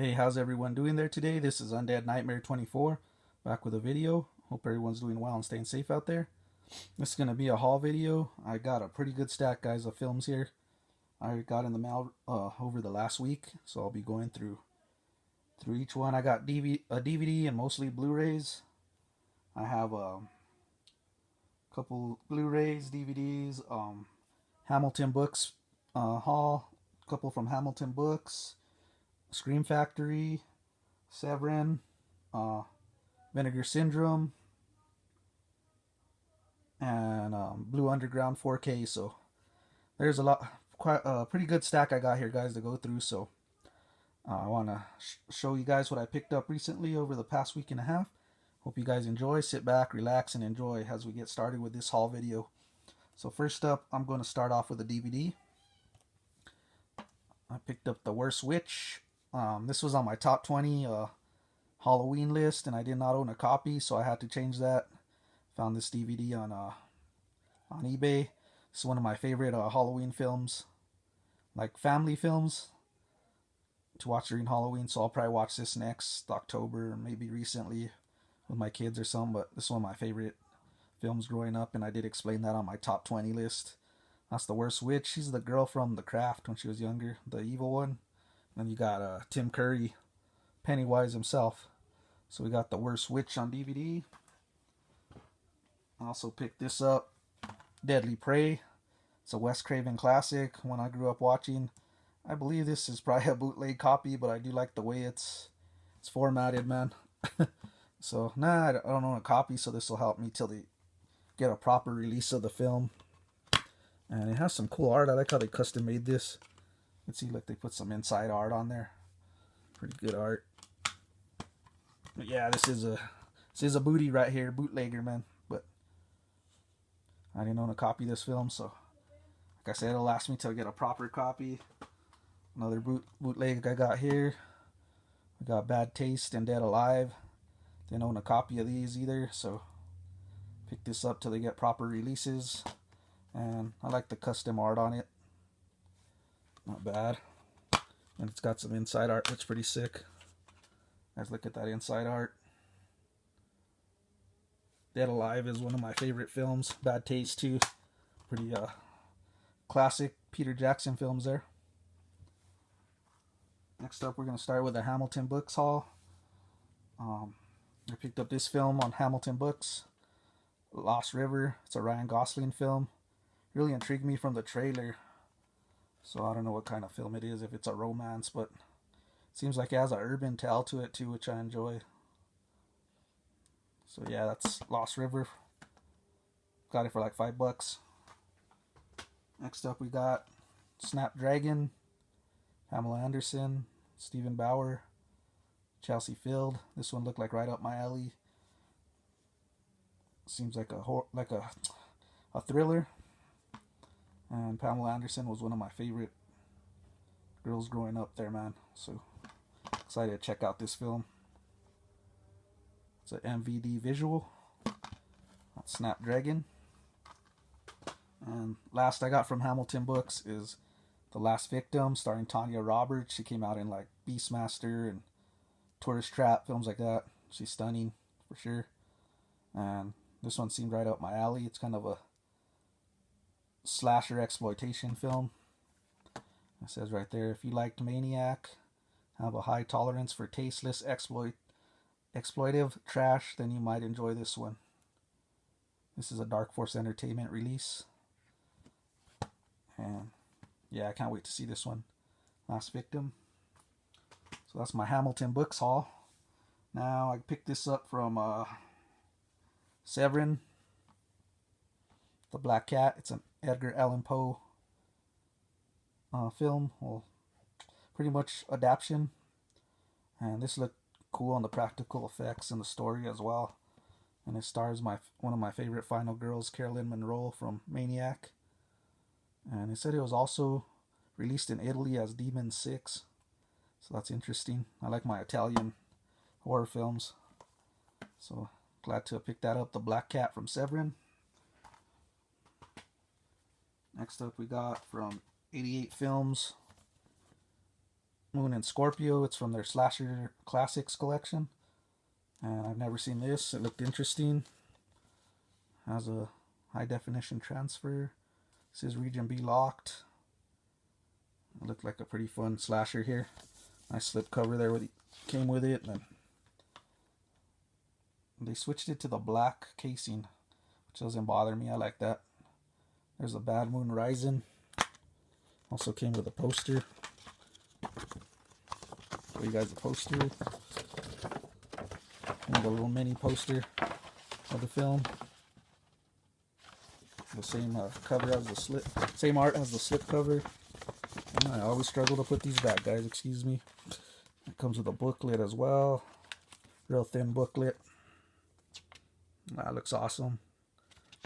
Hey, how's everyone doing there today? This is Undead Nightmare 24, back with a video. Hope everyone's doing well and staying safe out there. This is going to be a haul video. I got a pretty good stack, guys, of films here. I got in the mail over the last week, so I'll be going through each one. I got a DVD and mostly Blu-rays. I have a couple Blu-rays, DVDs, Hamilton Books haul, a couple from Hamilton Books, Scream Factory, Severin, uh, Vinegar Syndrome, and Blue Underground 4K. So there's quite a pretty good stack I got here, guys, to go through. So I want to show you guys what I picked up recently over the past week and a half. Hope you guys enjoy. Sit back, relax, and enjoy as we get started with this haul video. So first up, I'm going to start off with a DVD. I picked up The Worst Witch. This was on my top 20 Halloween list, and I did not own a copy, so I had to change that. Found this DVD on eBay. It's one of my favorite Halloween films, like family films to watch during Halloween. So I'll probably watch this next October, maybe recently with my kids or something. But this is one of my favorite films growing up, and I did explain that on my top 20 list. That's The Worst Witch. She's the girl from The Craft when she was younger, the evil one. And then you got Tim Curry, Pennywise himself. So we got The Worst Witch on DVD. I also picked this up, Deadly Prey. It's a Wes Craven classic, one I grew up watching. I believe this is probably a bootleg copy, but I do like the way it's formatted, man. So, nah, I don't own a copy, so this will help me till they get a proper release of the film. And it has some cool art. I like how they custom made this. You can see, like, they put some inside art on there. Pretty good art. But yeah, this is a booty right here, bootlegger, man. But I didn't own a copy of this film, so like I said, it'll last me till I get a proper copy. Another bootleg I got here. I got Bad Taste and Dead Alive. Didn't own a copy of these either, so pick this up till they get proper releases. And I like the custom art on it. Not bad. And it's got some inside art that's pretty sick. Guys, look at that inside art. Dead Alive is one of my favorite films. Bad Taste too. Pretty classic Peter Jackson films there. Next up, we're going to start with the Hamilton Books haul. I picked up this film on Hamilton Books, Lost River. It's a Ryan Gosling film. Really intrigued me from the trailer. So I don't know what kind of film it is, if it's a romance, but it seems like it has an urban tale to it too, which I enjoy. So yeah, that's Lost River. Got it for like $5. Next up we got Snapdragon, Pamela Anderson, Stephen Bauer, Chelsea Field. This one looked like right up my alley. Seems like a thriller. And Pamela Anderson was one of my favorite girls growing up there, man. So excited to check out this film. It's an MVD visual. That's Snapdragon. And last I got from Hamilton Books is The Last Victim, starring Tanya Roberts. She came out in like Beastmaster and Tourist Trap, films like that. She's stunning for sure. And this one seemed right up my alley. It's kind of a slasher exploitation film. It says right there, if you liked Maniac, have a high tolerance for tasteless exploitive trash, then you might enjoy this one. This is a Dark Force Entertainment release. And yeah, I can't wait to see this one. Last Victim. So that's my Hamilton Books haul. Now I picked this up from Severin, The Black Cat. It's an Edgar Allan Poe film. Well, pretty much adaptation. And this looked cool on the practical effects and the story as well. And it stars one of my favorite final girls, Carolyn Monroe from Maniac. And it said it was also released in Italy as Demon 6. So that's interesting. I like my Italian horror films. So glad to have picked that up. The Black Cat from Severin. Next up we got from 88 Films, Moon and Scorpio. It's from their Slasher Classics collection. And I've never seen this. It looked interesting. Has a high definition transfer. It says region B locked. It looked like a pretty fun slasher here. Nice slip cover there with it came with it. And they switched it to the black casing, which doesn't bother me. I like that. There's a Bad Moon Rising. Also came with a poster. Show you guys the poster. And a little mini poster of the film. The same cover as the slip. Same art as the slip cover. I always struggle to put these back, guys. Excuse me. It comes with a booklet as well. Real thin booklet. That looks awesome.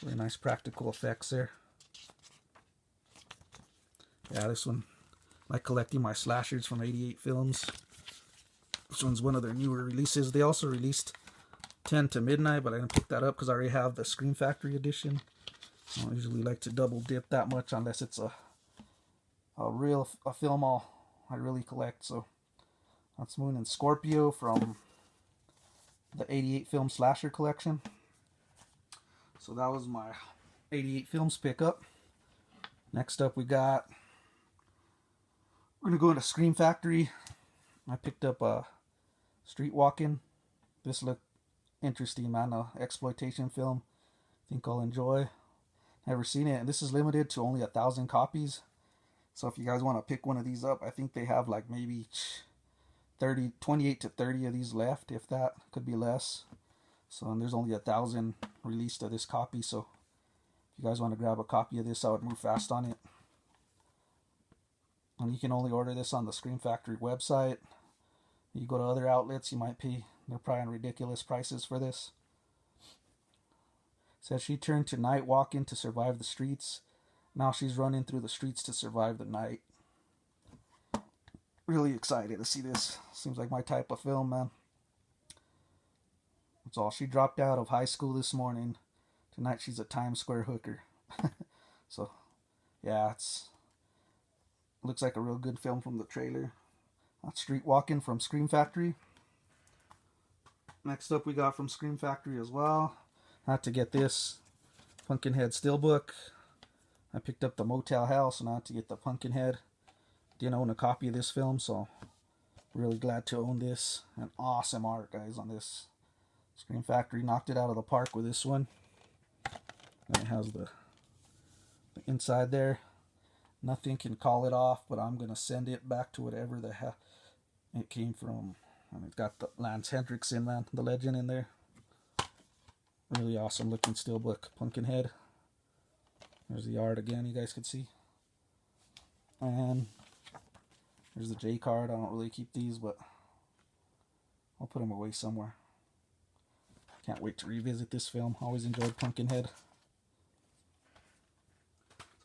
Really nice practical effects there. Yeah, this one, I like collecting my slashers from 88 Films. This one's one of their newer releases. They also released 10 to Midnight, but I didn't pick that up because I already have the Scream Factory edition. I don't usually like to double dip that much unless it's a film I really collect. So that's Moon and Scorpio from the 88 Film Slasher collection. So that was my 88 Films pickup. Next up we're gonna go into Scream Factory. I picked up a Street Walking. This looked interesting, man. A exploitation film. I think I'll enjoy. Never seen it, and this is limited to only 1,000 copies. So if you guys want to pick one of these up, I think they have like maybe 28 to 30 of these left, if that. Could be less. So and there's only 1,000 released of this copy. So if you guys want to grab a copy of this, I would move fast on it. And you can only order this on the Scream Factory website. You go to other outlets, you might pay. They're probably on ridiculous prices for this. It says she turned to night walking to survive the streets. Now she's running through the streets to survive the night. Really excited to see this. Seems like my type of film, man. That's all. She dropped out of high school this morning. Tonight she's a Times Square hooker. So, yeah, looks like a real good film from the trailer. Street Walking from Scream Factory. Next up we got from Scream Factory as well. I had to get this Pumpkinhead Steelbook. I picked up the Motel House and I had to get the Pumpkinhead. Didn't own a copy of this film, so really glad to own this. And awesome art, guys, on this. Scream Factory knocked it out of the park with this one. And it has the inside there. Nothing can call it off, but I'm going to send it back to whatever the hell it came from. And it's got the Lance Hendrickson, man, the legend in there. Really awesome looking steelbook, Pumpkinhead. There's the art again, you guys can see. And there's the J card. I don't really keep these, but I'll put them away somewhere. Can't wait to revisit this film. Always enjoyed Pumpkinhead.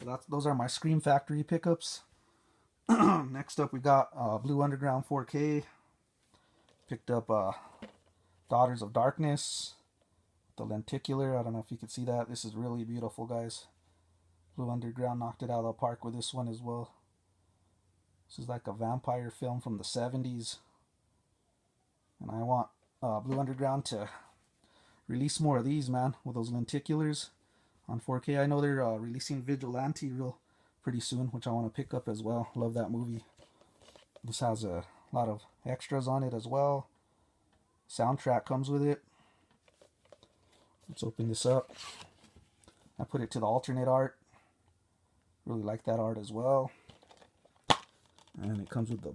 So those are my Scream Factory pickups. Next up we got Blue Underground 4K. Picked up Daughters of Darkness. The lenticular. I don't know if you can see that. This is really beautiful, guys. Blue Underground knocked it out of the park with this one as well. This is like a vampire film from the 70s. And I want Blue Underground to release more of these, man, with those lenticulars on 4K. I know they're releasing Vigilante pretty soon, which I want to pick up as well. Love that movie. This has a lot of extras on it as well. Soundtrack comes with it. Let's open this up. I put it to the alternate art. Really like that art as well. And it comes with the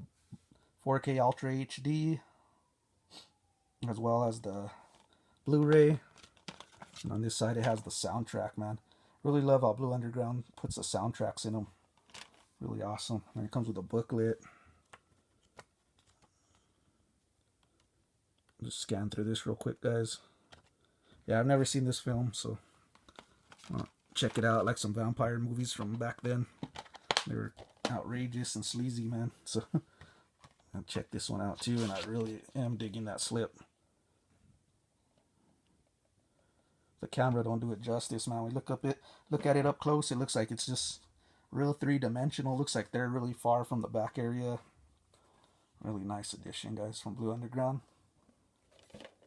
4K Ultra HD, as well as the Blu-ray. And on this side it has the soundtrack, man. Really love how Blue Underground puts the soundtracks in them. Really awesome. And it comes with a booklet. Just scan through this real quick, guys. Yeah, I've never seen this film, so check it out. Like some vampire movies from back then. They were outrageous and sleazy, man. So I'll check this one out too, and I really am digging that slip. The camera don't do it justice, man. We look at it up close. It looks like it's just real three-dimensional. Looks like they're really far from the back area. Really nice edition, guys, from Blue Underground.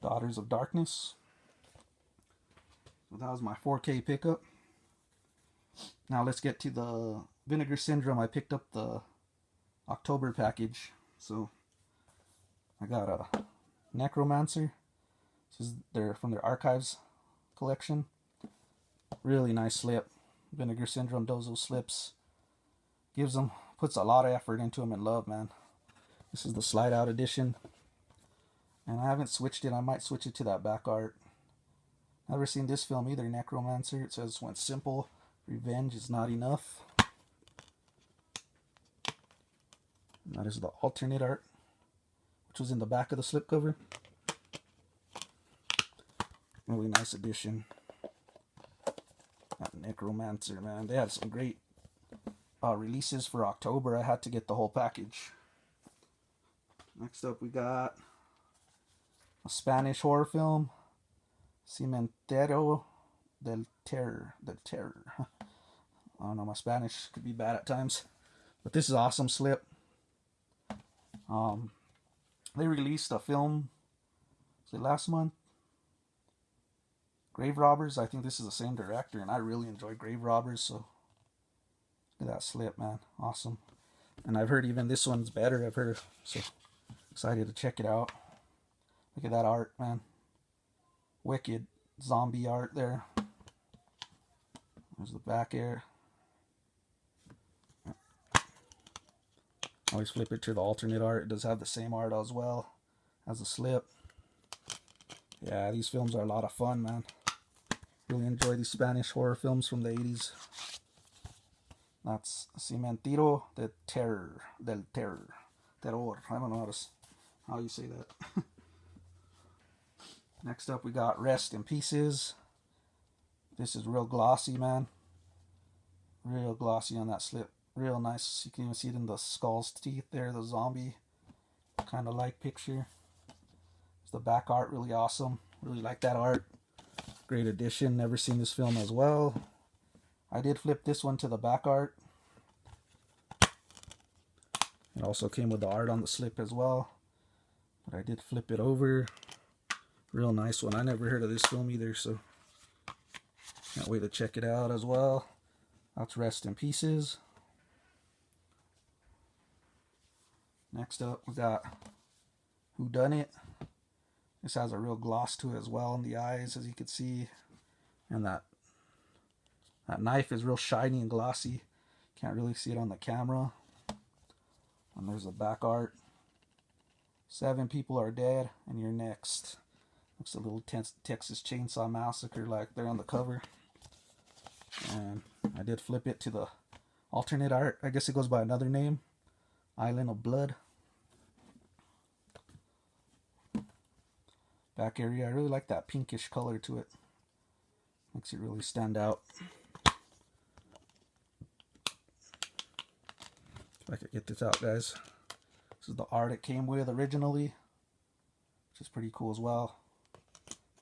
Daughters of Darkness. So that was my 4K pickup. Now let's get to the Vinegar Syndrome. I picked up the October package. So I got a Necromancer. This is from their Archives collection. Really nice slip. Vinegar Syndrome does those slips. Puts a lot of effort into them and love, man. This is the slide out edition. And I haven't switched it. I might switch it to that back art. Never seen this film either, Necromancer. It says when simple revenge is not enough. And that is the alternate art, which was in the back of the slipcover. Really nice edition. That Necromancer, man. They had some great releases for October. I had to get the whole package. Next up, we got a Spanish horror film, Cementero The Terror. I don't know, my Spanish could be bad at times, but this is an awesome slip. They released a film, was it last month? Grave Robbers. I think this is the same director, and I really enjoy Grave Robbers, so look at that slip, man. Awesome. And I've heard even this one's better. I've heard, so excited to check it out. Look at that art, man. Wicked zombie art there. There's the back here. Always flip it to the alternate art. It does have the same art as well as the slip. Yeah, these films are a lot of fun, man. Really enjoy these Spanish horror films from the 80s. That's Cementero The Terror. Terror. I don't know how you say that. Next up, we got Rest in Pieces. This is real glossy, man. Real glossy on that slip. Real nice. You can even see it in the skull's teeth there, the zombie kind of like picture. There's the back art, really awesome. Really like that art. Great edition. Never seen this film as well. I did flip this one to the back art. It also came with the art on the slip as well, but I did flip it over. Real nice one. I never heard of this film either, so can't wait to check it out as well. That's Rest in Pieces. Next up, we got Whodunit. This has a real gloss to it as well in the eyes, as you can see. And that knife is real shiny and glossy. Can't really see it on the camera. And there's the back art. 7 people are dead, and you're next. Looks a little Texas Chainsaw Massacre like they're on the cover. And I did flip it to the alternate art. I guess it goes by another name. Island of Blood. Back area, I really like that pinkish color to it. Makes it really stand out. If I could get this out, guys. This is the art it came with originally, which is pretty cool as well.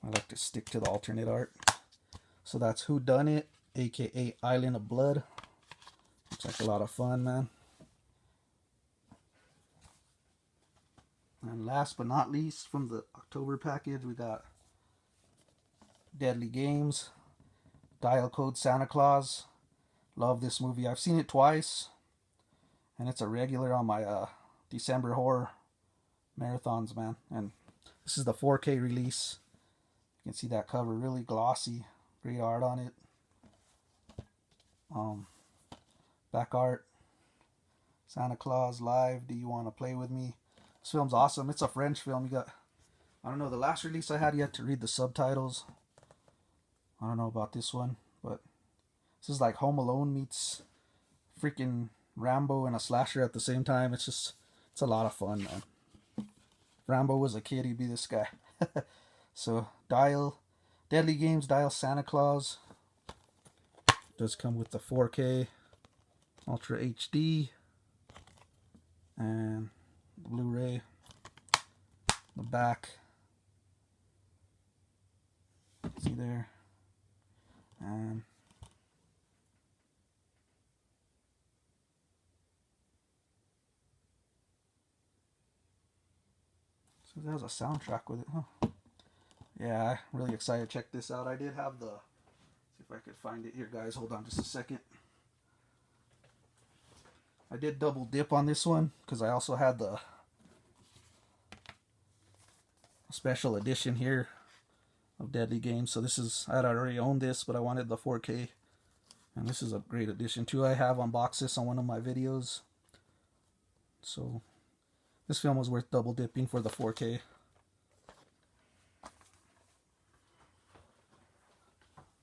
I like to stick to the alternate art. So that's Whodunit, aka Island of Blood. Looks like a lot of fun, man. And last but not least, from the October package, we got Deadly Games, Dial Code Santa Claus. Love this movie. I've seen it twice, and it's a regular on my December horror marathons, man. And this is the 4K release. You can see that cover, really glossy, great art on it. Back art, Santa Claus live. Do you want to play with me? This film's awesome. It's a French film. You got, I don't know, the last release I had, you had to read the subtitles. I don't know about this one, but this is like Home Alone meets freaking Rambo and a slasher at the same time. It's a lot of fun, man. If Rambo was a kid, he'd be this guy. So Deadly Games, Dial Santa Claus. Does come with the 4K Ultra HD and the Blu-ray. The back, see there, and It has a soundtrack with it, huh? Yeah, I'm really excited to check this out. I did have the... See if I could find it here, guys. Hold on just a second. I did double dip on this one because I also had the special edition here of Deadly Games. So this is... I had already owned this, but I wanted the 4K. And this is a great edition too. I have unboxed this on one of my videos. So this film was worth double dipping for the 4K.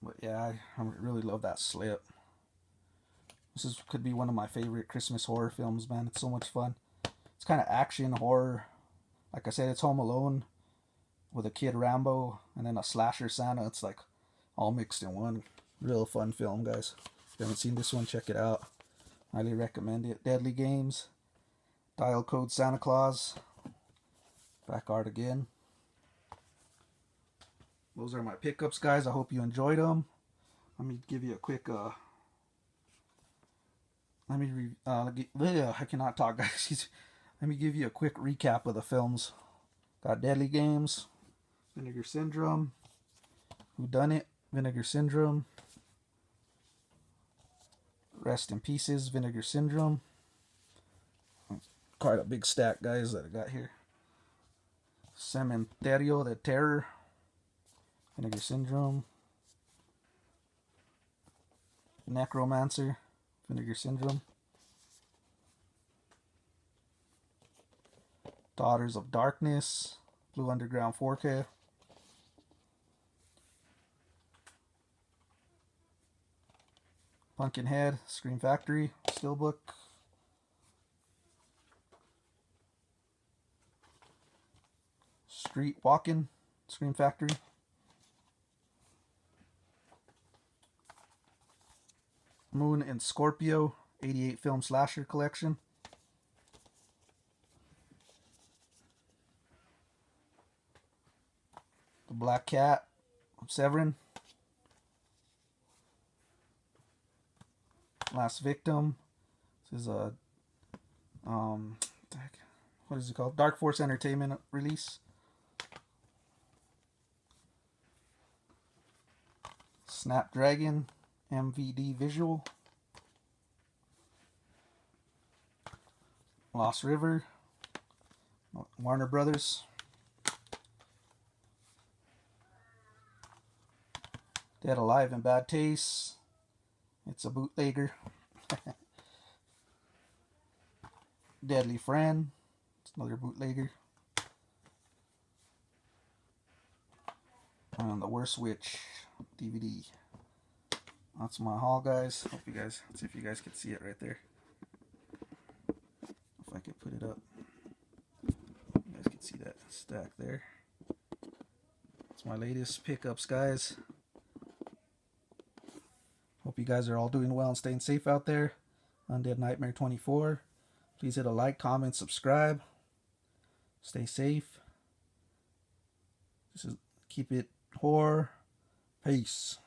But yeah, I really love that slip. This could be one of my favorite Christmas horror films, man. It's so much fun. It's kind of action horror. Like I said, it's Home Alone with a kid Rambo and then a slasher Santa. It's like all mixed in one. Real fun film, guys. If you haven't seen this one, check it out. Highly recommend it. Deadly Games. Dial code Santa Claus. Back art again. Those are my pickups, guys. I hope you enjoyed them. Let me give you a quick I cannot talk, guys. Let me give you a quick recap of the films. Got Deadly Games, Vinegar Syndrome, Whodunit, Vinegar Syndrome, Rest in Pieces, Vinegar Syndrome. Quite a big stack, guys, that I got here. Cementero The Terror, Vinegar Syndrome, Necromancer, Vinegar Syndrome, Daughters of Darkness, Blue Underground 4K, Pumpkinhead, Scream Factory, Steelbook, Street Walkin', Scream Factory, Moon and Scorpio, 88 film slasher collection, The Black Cat, Severin, Last Victim. This is a what is it called? Dark Force Entertainment release. Snapdragon MVD visual. Lost River, Warner Brothers. Dead Alive in Bad Taste. It's a bootlegger. Deadly Friend. It's another bootlegger. And The Worst Witch DVD. That's my haul, guys. Hope you guys, let's see if you guys can see it right there. If I could put it up. You guys can see that stack there. It's my latest pickups, guys. Hope you guys are all doing well and staying safe out there. Undead Nightmare 24. Please hit a like, comment, subscribe. Stay safe. This is Keep It Horror. Peace.